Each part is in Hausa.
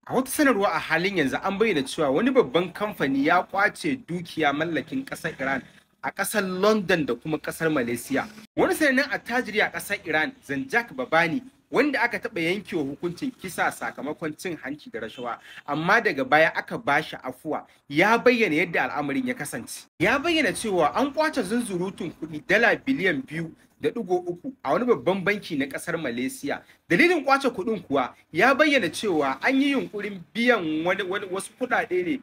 A wata sanarwa a halin yanzu an bayyana cewa wani babban kamfani ya kwace dukiya mallakin ƙasar Iran a ƙasar London da kuma ƙasar Malaysia. Wani sanannen attajiri a ƙasar Iran, Zanjak Babani, wanda aka taɓa yankewa hukuncin kisa sakamakon cin hanci da rashawa, amma daga baya aka bashi afuwa, ya bayyana yadda al'amarin ya kasance. Ya bayyana cewa an kwace zunzurutun kuɗi dala biliyan 2.3 a wani babban banki na ƙasar Malaysia. Dalilin kwace kuɗin kuwa ya bayyana cewa an yi yunkurin biyan wasu kuɗaɗe ne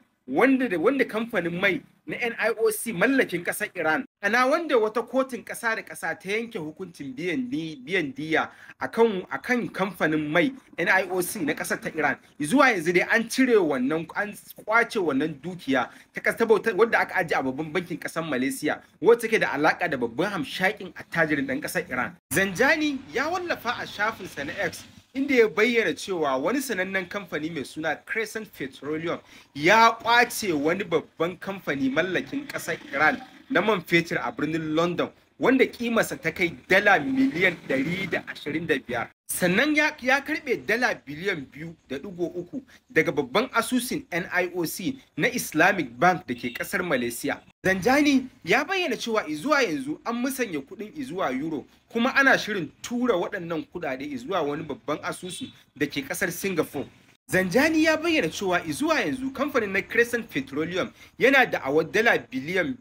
wanda kamfanin mai na NIOC mallakin ƙasar Iran, ana wanda wata kotun ƙasa da ƙasa ta yanke hukuncin biyan diya akan kamfanin mai NIOC na ƙasar ta Iran. Zuwa yanzu dai an kwace wannan dukiya ta ƙasar wadda aka ajiye a babban bankin ƙasar Malaysia, wacce take da alaƙa da babban hamshakin attajirin ɗan ƙasar Iran. Zanjani ya wallafa a shafinsa na X, inda ya bayyana cewa wani sanannen kamfani mai suna Crescent Petroleum ya kwace wani babban kamfani mallakin ƙasar Iran na man fetur a birnin London, wanda kimarsa ta kai dala miliyan 125. Sannan ya karbe dala biliyan 2.3 daga babban asusun NIOC na Islamic Bank da ke kasar Malaysia. Zanjani ya bayyana cewa zuwa yanzu an musanya kuɗin zuwa euro, kuma ana shirin tura waɗannan kuɗaɗe zuwa wani babban asusu da ke kasar Singapore. Zanjani ya bayyana cewa zuwa yanzu kamfanin na Crescent Petroleum yana da awar dala biliyan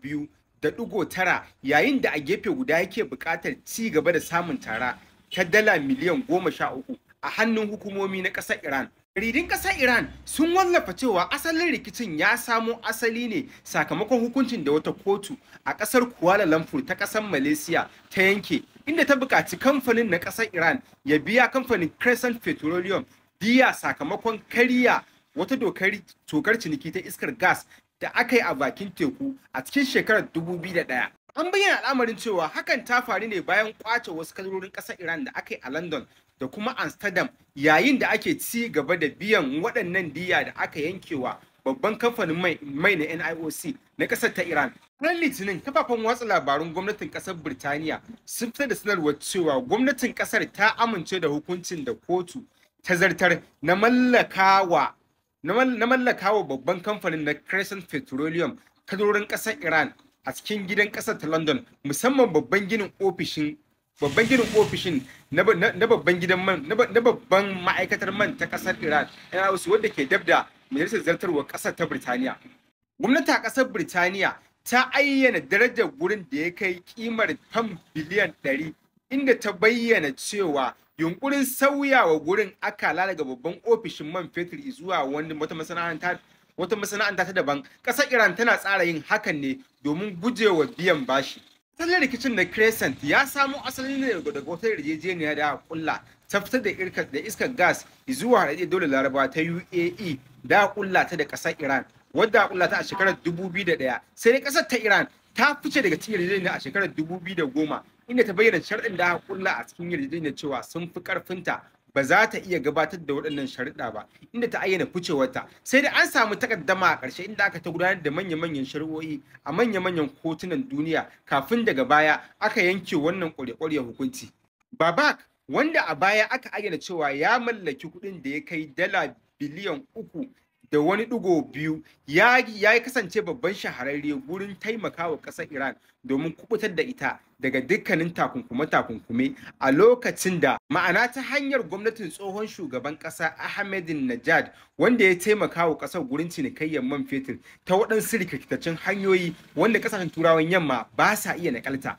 2.9, yayin da a gefe guda yake buƙatar ci gaba da samun tara ta dala miliyan 13 a hannun hukumomi na ƙasar Iran. Jaridun ƙasar Iran sun wallafa cewa asalin rikicin ya samo asali ne sakamakon hukuncin da wata kotu a ƙasar Kuala Lumpur ta ƙasar Malaysia ta yanke, inda ta buƙaci kamfanin na ƙasar Iran ya biya kamfanin Crescent Petroleum diya sakamakon karya wata tokar ciniki ta iskar gas da aka yi a bakin teku a cikin shekarar 2001. An bayyana al'amarin cewa hakan ta faru ne bayan kwace wasu kadarorin ƙasar Iran da aka yi a London da kuma Amsterdam, yayin da ake ci gaba da biyan waɗannan diya da aka yankewa babban kamfanin mai na NIOC na ƙasar ta Iran. Ran Litinin, kafafen watsa labarun gwamnatin ƙasar Birtaniya sun fitar da sanarwar cewa gwamnatin ƙasar ta amince da hukuncin da kotu ta zartar na mallakawa babban kamfanin na Crescent Petroleum kadarorin ƙasar Iran a cikin gidan ƙasar ta London, musamman babban ginin ofishin na babban ma'aikatar man ta ƙasar Iran NIOC, wadda ke dab da majalisar zartarwar ƙasar ta Birtaniya. Gwamnati a ƙasar Birtaniya ta ayyana darajar gurin da ya kai kimar fam biliyan 100, inda ta bayyana cewa yunkurin sauyawa gurin akala daga babban ofishin man fetur zuwa wata masana'anta ta daban. Ƙasar Iran tana tsara yin hakan ne domin gujewa biyan bashi. Asalin rikicin na Crescent ya samo asali ne daga wata yarjejeniya da aka kulla ta fitar da iskar gas zuwa haɗaɗɗiyar daular Larabawa ta UAE da aka kulla ta da ƙasar Iran, wadda aka kulla ta a shekarar 2001. Sai dai ƙasar ta Iran ta fice daga cikin yarjejeniya a shekarar 2010, inda ta bayyana sharɗin da aka kulla a cikin yarjejeniyar cewa sun fi ƙarfinta, ba za ta iya gabatar da waɗannan sharuɗa ba, inda ta ayyana ficewarta. Sai dai an samu takaddama a ƙarshe, inda aka ta gudanar da manya-manyan shari'o'i a manya-manyan kotunan duniya kafin daga baya aka yanke wannan ƙwarya-ƙwarya hukunci. Babak, wanda a baya aka ayyana cewa ya mallaki kuɗin da ya kai dala biliyan 3.2, ya kasance babban shahararre gurin taimakawa ƙasar Iran domin kubutar da ita daga dukkanin takunkume a lokacin da, ma'ana ta hanyar gwamnatin tsohon shugaban ƙasa Ahmadinejad, wanda ya taimakawa ƙasar gurin cinikayyar man fetur ta waɗansu rikitaccen hanyoyi wanda ƙasashen turawan yamma ba sa iya nakalta.